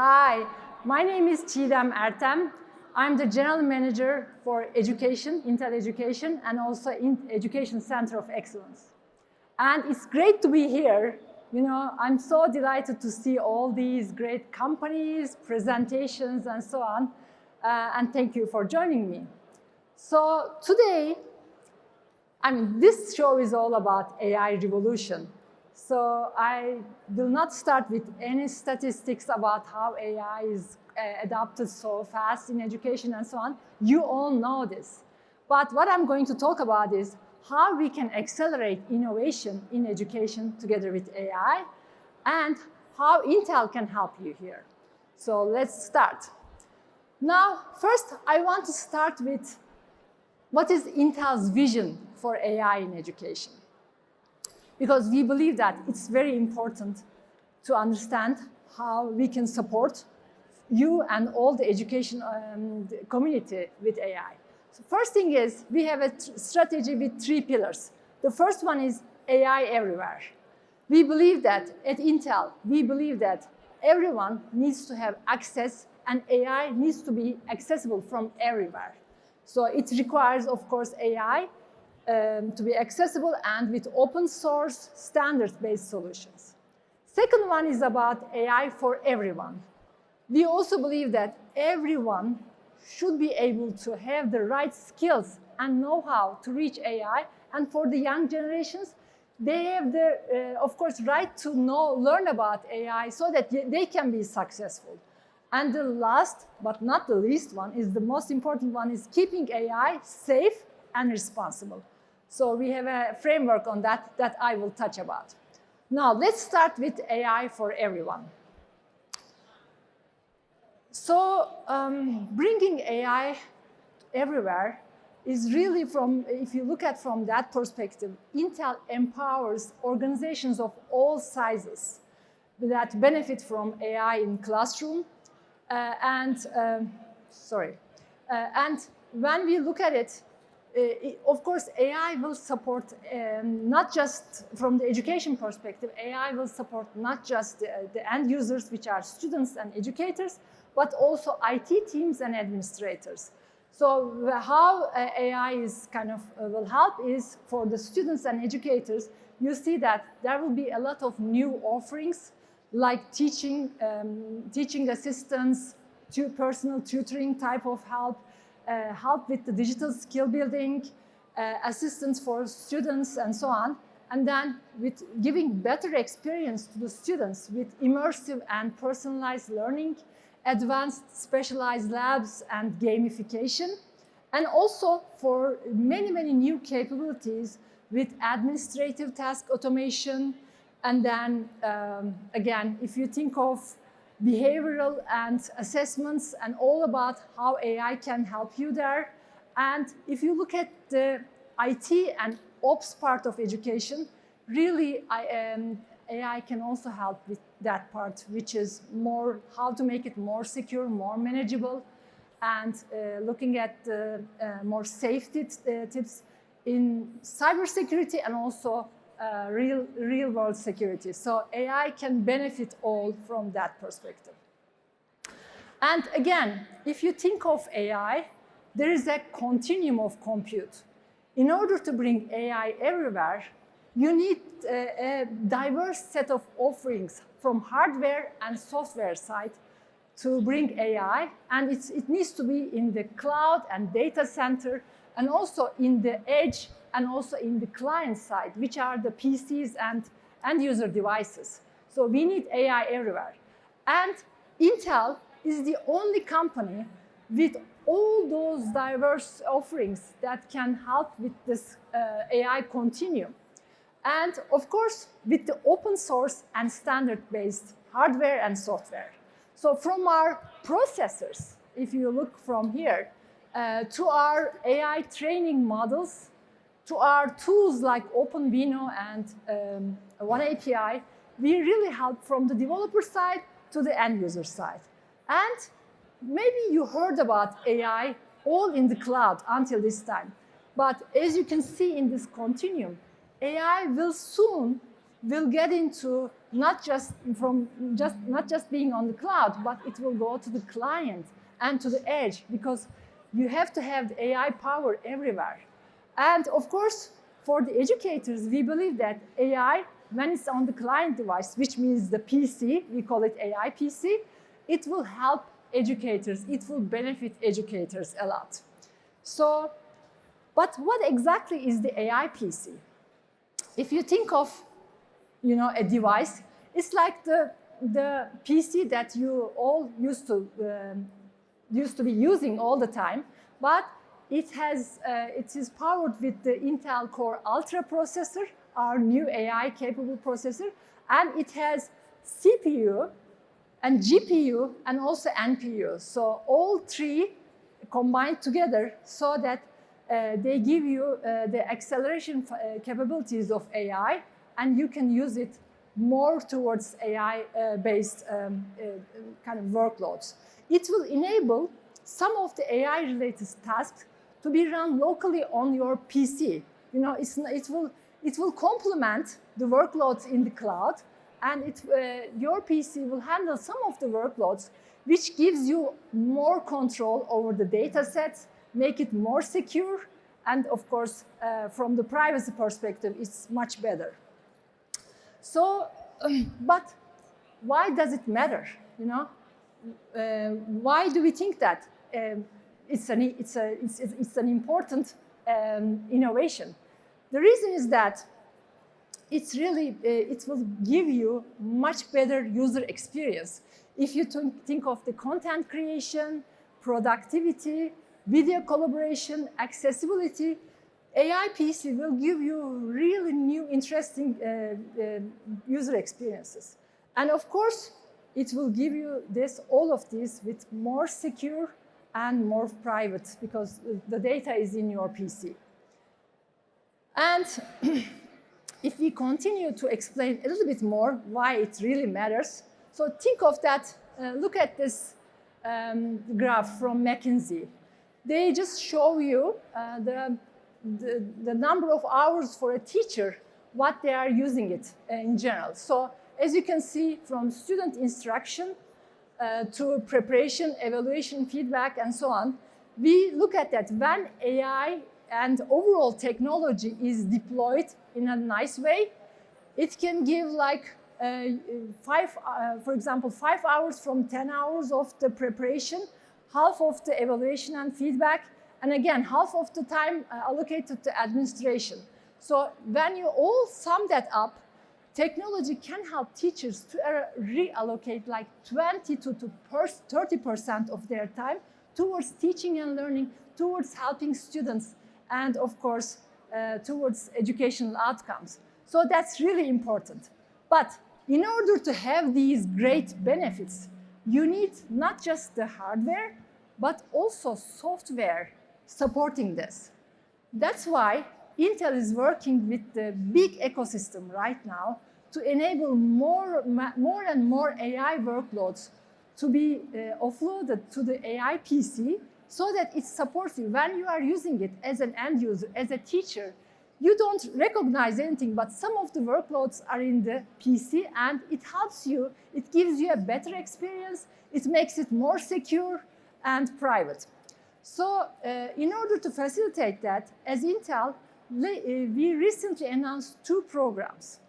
Hi, my name is Cigdem Ertem. I'm the General Manager for Education, Intel Education, and also in Education Center of Excellence. And it's great to be here. You know, I'm so delighted to see all these great companies, presentations, and so on. And thank you for joining me. So today, this show is all about AI revolution. So I will not start with any statistics about how AI is adopted so fast in education and so on. You all know this. But what I'm going to talk about is how we can accelerate innovation in education together with AI and how Intel can help you here. So let's start. Now, first, I want to start with what is Intel's vision for AI in education? Because we believe that it's very important to understand how we can support you and all the education community with AI. So first thing is, we have a strategy with 3 pillars. The first one is AI everywhere. We believe that at Intel, we believe that everyone needs to have access and AI needs to be accessible from everywhere. So it requires, of course, AI to be accessible and with open source standards-based solutions. Second one is about AI for everyone. We also believe that everyone should be able to have the right skills and know-how to reach AI. And for the young generations, they have the, of course, right to learn about AI so that they can be successful. And the last, but not the least one, is the most important one, is keeping AI safe and responsible. So we have a framework on that I will touch about. Now, let's start with AI for everyone. So bringing AI everywhere is really from, if you look at from that perspective, Intel empowers organizations of all sizes that benefit from AI in classroom. And when we look at it, of course, AI will support not just from the education perspective, AI will support not just the end users, which are students and educators, but also IT teams and administrators. So how AI is will help is for the students and educators, you see that there will be a lot of new offerings like teaching assistance, personal tutoring type of help, help with the digital skill building, assistance for students, and so on. And then with giving better experience to the students with immersive and personalized learning, advanced specialized labs and gamification, and also for many, many new capabilities with administrative task automation. And then, again, if you think of behavioral and assessments and all about how AI can help you there. And if you look at the IT and ops part of education, really AI can also help with that part, which is more how to make it more secure, more manageable, and looking at more safety tips in cybersecurity and also real-world security. So AI can benefit all from that perspective. And again, if you think of AI, there is a continuum of compute. In order to bring AI everywhere, you need a diverse set of offerings from hardware and software side to bring AI. And it needs to be in the cloud and data center, and also in the edge, and also in the client side, which are the PCs and end user devices. So we need AI everywhere. And Intel is the only company with all those diverse offerings that can help with this AI continuum. And of course, with the open source and standard-based hardware and software. So from our processors, if you look from here, to our AI training models, to our tools like OpenVINO and OneAPI, we really help from the developer side to the end user side. And maybe you heard about AI all in the cloud until this time. But as you can see in this continuum, AI will soon will get into not just being on the cloud, but it will go to the client and to the edge, because you have to have the AI power everywhere. And of course, for the educators, we believe that AI, when it's on the client device, which means the PC, we call it AIPC, it will help educators, it will benefit educators a lot. So, but what exactly is the AIPC? If you think of, a device, it's like the PC that you all used to be using all the time, but it is powered with the Intel Core Ultra processor, our new AI-capable processor, and it has CPU and GPU and also NPU. So all three combined together so that they give you the acceleration capabilities of AI, and you can use it more towards AI-based kind of workloads. It will enable some of the AI-related tasks to be run locally on your PC. It will complement the workloads in the cloud, and your PC will handle some of the workloads, which gives you more control over the data sets, make it more secure, and of course, from the privacy perspective, it's much better. So, but why does it matter? Why do we think that it's an important innovation? The reason is that it will give you much better user experience. If you think of the content creation, productivity, video collaboration, accessibility, AIPC will give you really new, interesting user experiences. And of course, it will give you all of this with more secure and more private, because the data is in your PC. And if we continue to explain a little bit more why it really matters, so think of that, look at this graph from McKinsey. They just show you the number of hours for a teacher, what they are using it in general. So as you can see, from student instruction to preparation, evaluation, feedback, and so on, we look at that when AI and overall technology is deployed in a nice way, it can give like for example, 5 hours from 10 hours of the preparation, half of the evaluation and feedback, and again, half of the time allocated to administration. So when you all sum that up, technology can help teachers to reallocate like 20 to 30% of their time towards teaching and learning, towards helping students, and of course, towards educational outcomes. So that's really important. But in order to have these great benefits, you need not just the hardware, but also software supporting this. That's why Intel is working with the big ecosystem right now to enable more and more AI workloads to be offloaded to the AI PC so that it supports you. When you are using it as an end user, as a teacher, you don't recognize anything, but some of the workloads are in the PC, and it helps you, it gives you a better experience, it makes it more secure and private. So in order to facilitate that, as Intel, we recently announced 2 programs.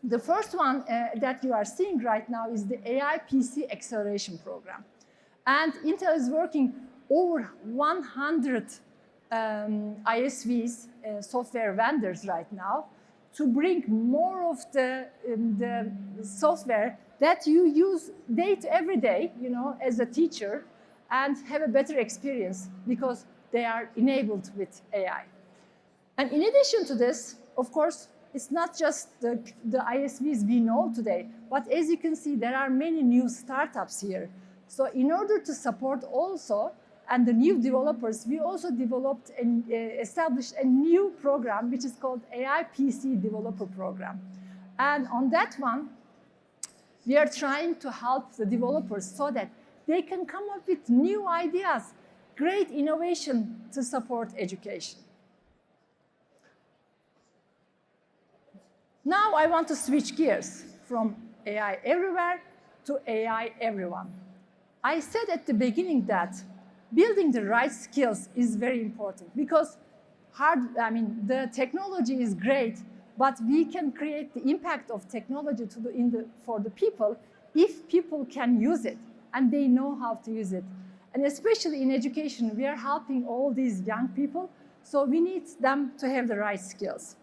The first one that you are seeing right now is the AIPC Acceleration Program. And Intel is working over 100 ISVs, software vendors right now, to bring more of the software that you use every day, as a teacher, and have a better experience because they are enabled with AI. And in addition to this, of course, it's not just the ISVs we know today, but as you can see, there are many new startups here. So in order to support also, and the new developers, we also developed and established a new program, which is called AIPC Developer Program. And on that one, we are trying to help the developers so that they can come up with new ideas, great innovation to support education. Now I want to switch gears from AI everywhere to AI everyone. I said at the beginning that building the right skills is very important because the technology is great, but we can create the impact of technology for the people if people can use it and they know how to use it. And especially in education, we are helping all these young people, so we need them to have the right skills.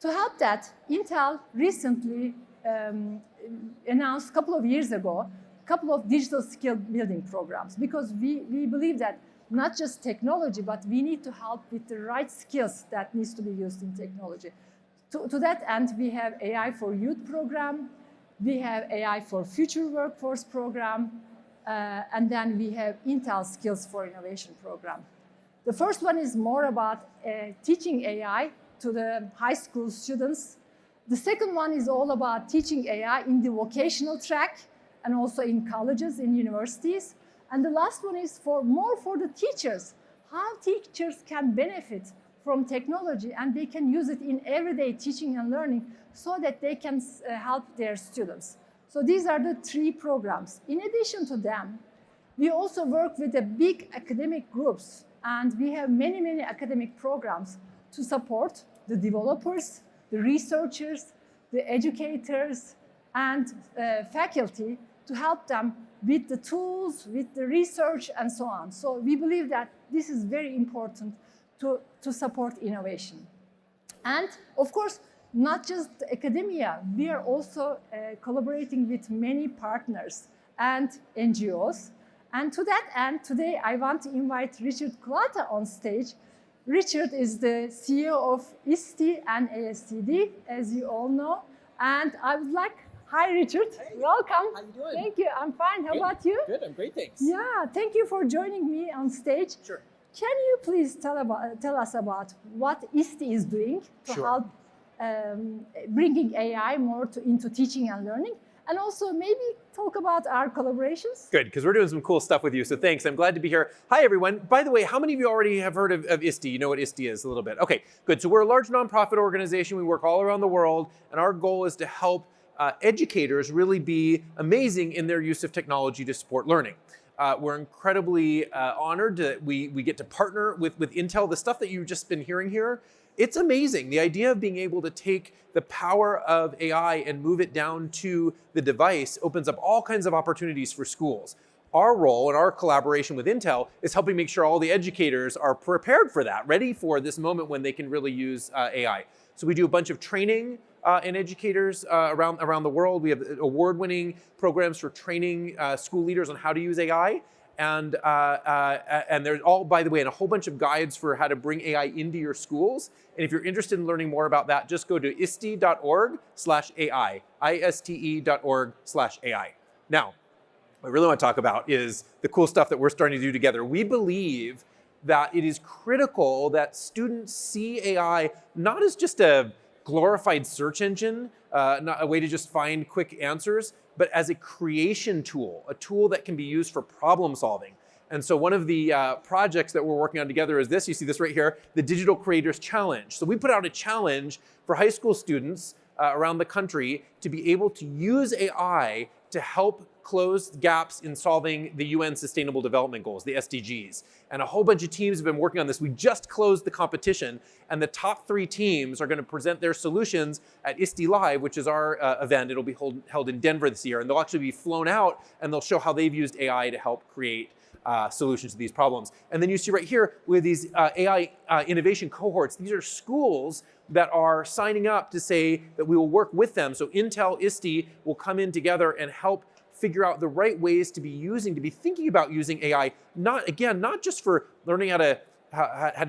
To help that, Intel recently announced a couple of years ago a couple of digital skill building programs because we believe that not just technology, but we need to help with the right skills that needs to be used in technology. To that end, we have AI for Youth program, we have AI for Future Workforce program, and then we have Intel Skills for Innovation program. The first one is more about teaching AI to the high school students. The second one is all about teaching AI in the vocational track and also in colleges, in universities. And the last one is more for the teachers, how teachers can benefit from technology and they can use it in everyday teaching and learning so that they can help their students. So these are the three programs. In addition to them, we also work with the big academic groups, and we have many, many academic programs to support the developers, the researchers, the educators, and faculty to help them with the tools, with the research, and so on. So we believe that this is very important to support innovation. And of course, not just academia, we are also collaborating with many partners and NGOs. And to that end, today I want to invite Richard Culatta on stage. Richard is the CEO of ISTE and ASTD, as you all know. And I would like, hi Richard, hey, welcome. How you doing? Thank you, I'm fine, how about you? Good, I'm great, thanks. Yeah, thank you for joining me on stage. Sure. Can you please tell us about what ISTE is doing to help bringing AI more into teaching and learning? And also maybe talk about our collaborations. Good, because we're doing some cool stuff with you, so thanks. I'm glad to be here. Hi, everyone. By the way, how many of you already have heard of ISTE? You know what ISTE is a little bit. Okay, good. So we're a large nonprofit organization. We work all around the world, and our goal is to help educators really be amazing in their use of technology to support learning. We're incredibly honored that we get to partner with Intel. The stuff that you've just been hearing here, it's amazing. The idea of being able to take the power of AI and move it down to the device opens up all kinds of opportunities for schools. Our role and our collaboration with Intel is helping make sure all the educators are prepared for that, ready for this moment when they can really use AI. So we do a bunch of training in educators around the world. We have award-winning programs for training school leaders on how to use AI. And there's all, by the way, and a whole bunch of guides for how to bring AI into your schools. And if you're interested in learning more about that, just go to ISTE.org/AI, ISTE.org/AI. Now, what I really want to talk about is the cool stuff that we're starting to do together. We believe that it is critical that students see AI not as just a glorified search engine, not a way to just find quick answers, but as a creation tool, a tool that can be used for problem solving. And so one of the projects that we're working on together is this. You see this right here, the Digital Creators Challenge. So we put out a challenge for high school students around the country to be able to use AI to help close gaps in solving the UN Sustainable Development Goals, the SDGs. And a whole bunch of teams have been working on this. We just closed the competition, and the top 3 teams are going to present their solutions at ISTE Live, which is our event. It'll be held in Denver this year, and they'll actually be flown out, and they'll show how they've used AI to help create solutions to these problems. And then you see right here with these AI innovation cohorts, these are schools that are signing up to say that we will work with them. So Intel, ISTE will come in together and help figure out the right ways to be thinking about using AI, not just for learning how to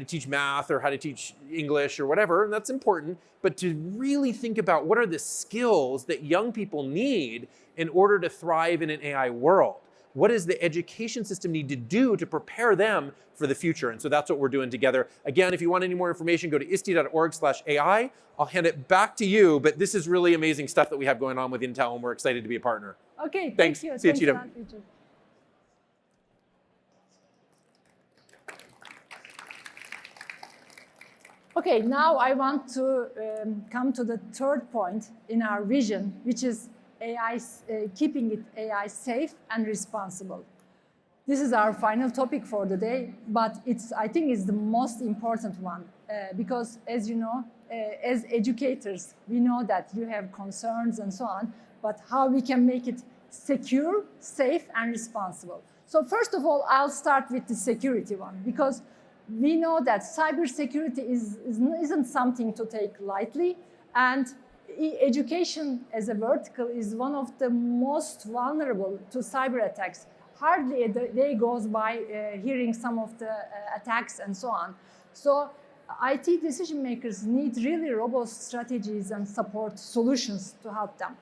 teach math or how to teach English or whatever, and that's important, but to really think about what are the skills that young people need in order to thrive in an AI world. What does the education system need to do to prepare them for the future? And so that's what we're doing together. Again, if you want any more information, go to ISTE.org/AI. I'll hand it back to you, but this is really amazing stuff that we have going on with Intel, and we're excited to be a partner. Okay, thanks. Thank you. See you, Cigdem. Okay, now I want to come to the third point in our vision, which is AI, keeping AI safe and responsible. This is our final topic for the day, but I think it's the most important one because, as you know, as educators, we know that you have concerns and so on, but how we can make it secure, safe, and responsible. So first of all, I'll start with the security one, because we know that cybersecurity isn't something to take lightly, and education as a vertical is one of the most vulnerable to cyber attacks. Hardly a day goes by hearing some of the attacks and so on. So IT decision makers need really robust strategies and support solutions to help them.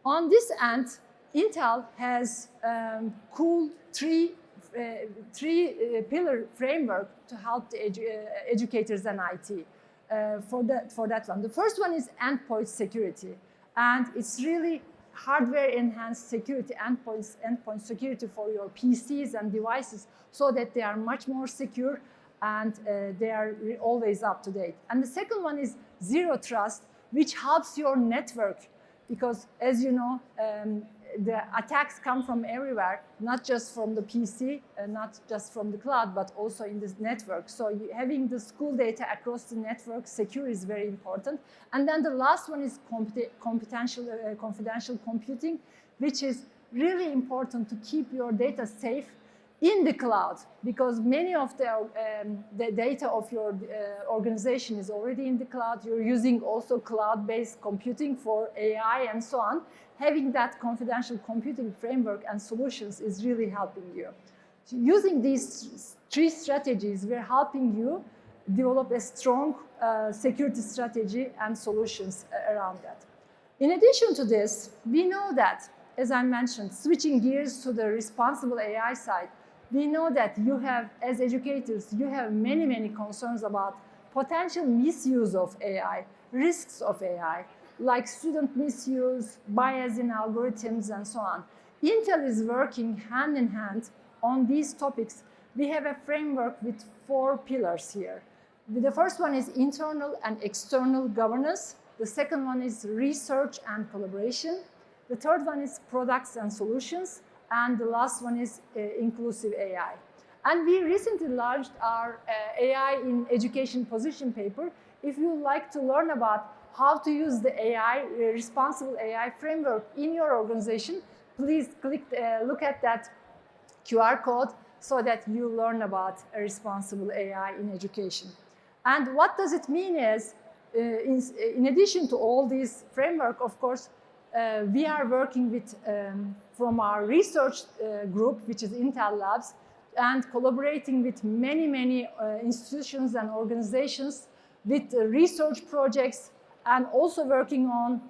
On this end, Intel has cool three-pillar framework to help the educators and IT for that one. The first one is endpoint security, and it's really hardware-enhanced security, endpoint security for your PCs and devices, so that they are much more secure and they are always up to date. And the second one is zero trust, which helps your network, because as you know, the attacks come from everywhere, not just from the PC, not just from the cloud, but also in the network. So having the school data across the network secure is very important. And then the last one is confidential computing, which is really important to keep your data safe in the cloud, because many of the data of your organization is already in the cloud. You're using also cloud-based computing for AI and so on. Having that confidential computing framework and solutions is really helping you. So using these three strategies, we're helping you develop a strong security strategy and solutions around that. In addition to this, we know that, as I mentioned, switching gears to the responsible AI side, we know that you have, as educators, you have many, many concerns about potential misuse of AI, risks of AI, like student misuse, bias in algorithms, and so on. Intel is working hand in hand on these topics. We have a framework with 4 pillars here. The first one is internal and external governance. The second one is research and collaboration. The third one is products and solutions. And the last one is inclusive AI. And we recently launched our AI in education position paper. If you would like to learn about how to use the AI, responsible AI framework in your organization, please look at that QR code so that you learn about a responsible AI in education. And what does it mean is, in addition to all these framework, of course, we are working with, from our research group, which is Intel Labs, and collaborating with many, many institutions and organizations with research projects, and also working on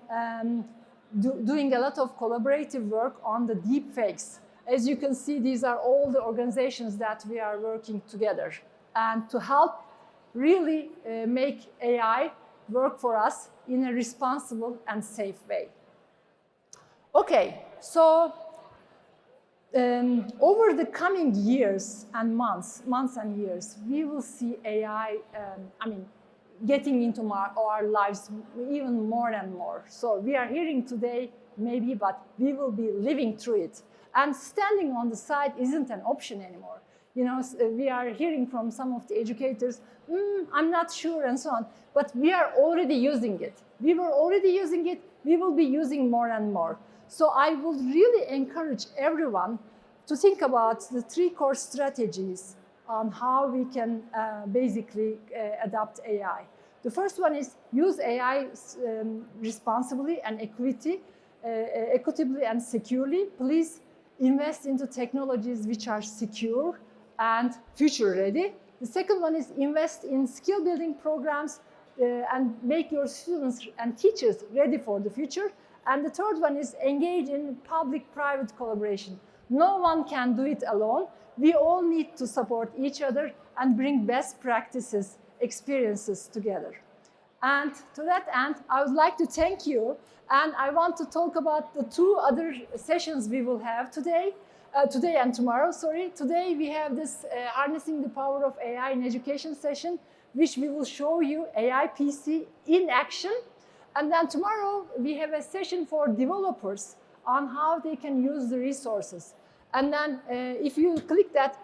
doing a lot of collaborative work on the deep fakes. As you can see, these are all the organizations that we are working together, and to help really make AI work for us in a responsible and safe way. Okay, so over the coming years and months and years, we will see AI, getting into our lives even more and more. So we are hearing today, maybe, but we will be living through it. And standing on the side isn't an option anymore. You know, we are hearing from some of the educators, I'm not sure, and so on. But we are already using it. We were already using it. We will be using more and more. So I would really encourage everyone to think about the 3 core strategies on how we can basically adopt AI. The first one is use AI responsibly and equitably and securely. Please invest into technologies which are secure and future ready. The second one is invest in skill building programs and make your students and teachers ready for the future. And the third one is engage in public-private collaboration. No one can do it alone. We all need to support each other and bring best practices, experiences together. And to that end, I would like to thank you. And I want to talk about the 2 other sessions we will have today. Today and tomorrow, sorry. Today we have this Harnessing the Power of AI in Education session, which we will show you AIPC in action. And then tomorrow we have a session for developers on how they can use the resources. And then if you click that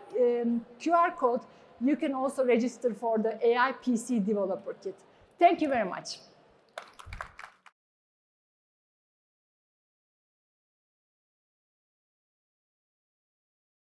QR code, you can also register for the AIPC Developer Kit. Thank you very much.